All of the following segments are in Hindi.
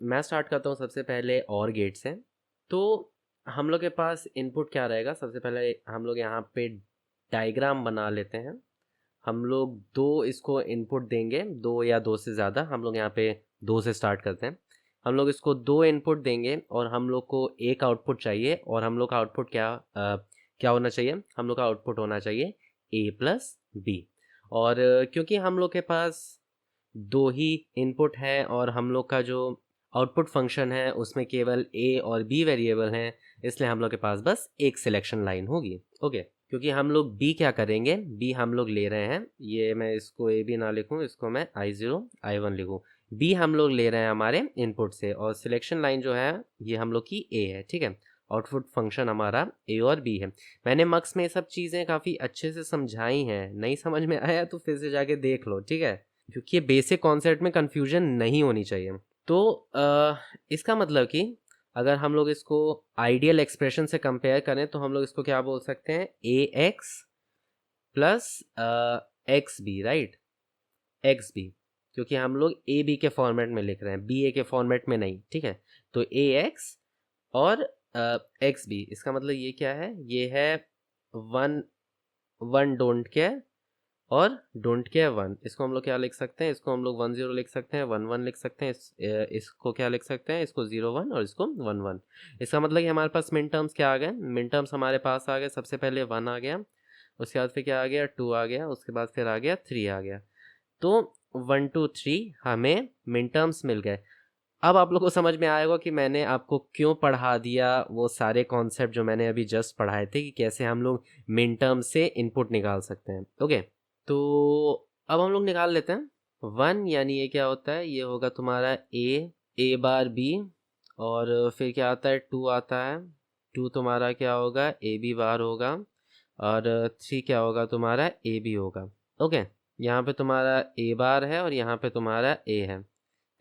मैं स्टार्ट करता हूँ सबसे पहले और गेट से। तो हम लोग के पास इनपुट क्या रहेगा, सबसे पहले हम लोग यहाँ पे डायग्राम बना लेते हैं। हम लोग दो इसको इनपुट देंगे, दो या दो से ज़्यादा, हम लोग यहाँ पे दो से स्टार्ट करते हैं। हम लोग इसको दो इनपुट देंगे और हम लोग को एक आउटपुट चाहिए, और हम लोग का आउटपुट क्या होना चाहिए, हम लोग का आउटपुट होना चाहिए a प्लस बी। और क्योंकि हम लोग के पास दो ही इनपुट है और हम लोग का जो आउटपुट फंक्शन है उसमें केवल a और b वेरिएबल हैं, इसलिए हम लोग के पास बस एक सिलेक्शन लाइन होगी। ओके, क्योंकि हम लोग b क्या करेंगे, b हम लोग ले रहे हैं, ये मैं इसको a b ना लिखूं, इसको मैं i0 i1 लिखूं। b हम लोग ले रहे हैं हमारे इनपुट से, और सिलेक्शन लाइन जो है ये हम लोग की a है। ठीक है, आउटपुट फंक्शन हमारा a और b है। मैंने मक्स में ये सब चीज़ें काफ़ी अच्छे से समझाई हैं, नहीं समझ में आया तो फिर से जाके देख लो, ठीक है, क्योंकि ये बेसिक कॉन्सेप्ट में कंफ्यूजन नहीं होनी चाहिए। तो इसका मतलब कि अगर हम लोग इसको आइडियल एक्सप्रेशन से कंपेयर करें तो हम लोग इसको क्या बोल सकते हैं, A x plus x B, right, x B, क्योंकि हम लोग ए बी के फॉर्मेट में लिख रहे हैं, बी ए के फॉर्मेट में नहीं। ठीक है, तो ए एक्स और एक्स बी, इसका मतलब ये क्या है, ये है वन वन डोंट केयर और डोंट केयर वन। इसको हम लोग क्या लिख सकते हैं, इसको हम लोग 1 0 लिख सकते हैं, 1 1 लिख सकते हैं, इसको क्या लिख सकते हैं, इसको 0 1 और इसको 1 1। इसका मतलब कि हमारे पास मिन टर्म्स क्या आ गए, मिन टर्म्स हमारे पास आ गए, सबसे पहले 1 आ गया, उसके बाद फिर क्या आ गया, 2 आ गया, उसके बाद फिर आ गया 3 आ गया। तो 1 2 3 हमें मिन टर्म्स मिल गए। अब आप लोग को समझ में आएगा कि मैंने आपको क्यों पढ़ा दिया वो सारे कॉन्सेप्ट जो मैंने अभी जस्ट पढ़ाए थे, कि कैसे हम लोग मिन टर्म से इनपुट निकाल सकते हैं। ओके, तो अब हम लोग निकाल लेते हैं। 1 यानी ये क्या होता है, ये होगा तुम्हारा ए बार बी, और फिर क्या आता है, 2 आता है, 2 तुम्हारा क्या होगा, ए बी बार होगा, और 3 क्या होगा तुम्हारा, ए बी होगा। ओके, यहाँ पे तुम्हारा ए बार है और यहाँ पे तुम्हारा ए है,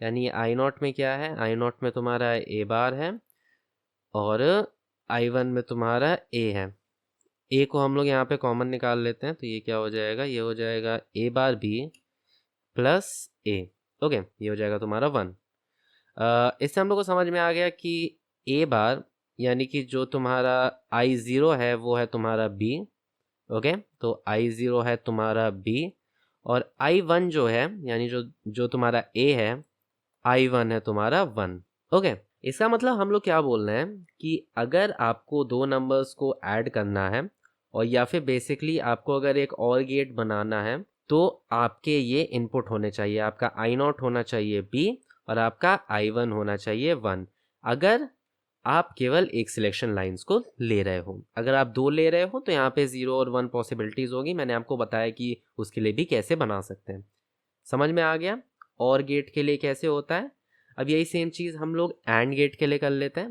यानी आई नॉट में क्या है, आई नॉट में तुम्हारा ए बार है और आई वन में तुम्हारा ए है। ए को हम लोग यहाँ पे कॉमन निकाल लेते हैं, तो ये क्या हो जाएगा, ये हो जाएगा ए बार बी प्लस ए। ओके, ये हो जाएगा तुम्हारा 1। इससे हम लोग को समझ में आ गया कि ए बार यानी कि जो तुम्हारा i0 है वो है तुम्हारा b। ओके, तो i0 है तुम्हारा b, और i1 जो है यानी जो जो तुम्हारा a है, i1 है तुम्हारा 1। ओके, इसका मतलब हम लोग क्या बोल रहे हैं कि अगर आपको दो नंबर्स को ऐड करना है, और या फिर बेसिकली आपको अगर एक और गेट बनाना है, तो आपके ये इनपुट होने चाहिए, आपका i0 होना चाहिए b और आपका i1 होना चाहिए 1। अगर आप केवल एक सिलेक्शन लाइंस को ले रहे हो, अगर आप दो ले रहे हो तो यहाँ पे 0 और 1 पॉसिबिलिटीज होगी, मैंने आपको बताया कि उसके लिए भी कैसे बना सकते हैं। समझ में आ गया और गेट के लिए कैसे होता है। अब यही सेम चीज़ हम लोग एंड गेट के लिए कर लेते हैं।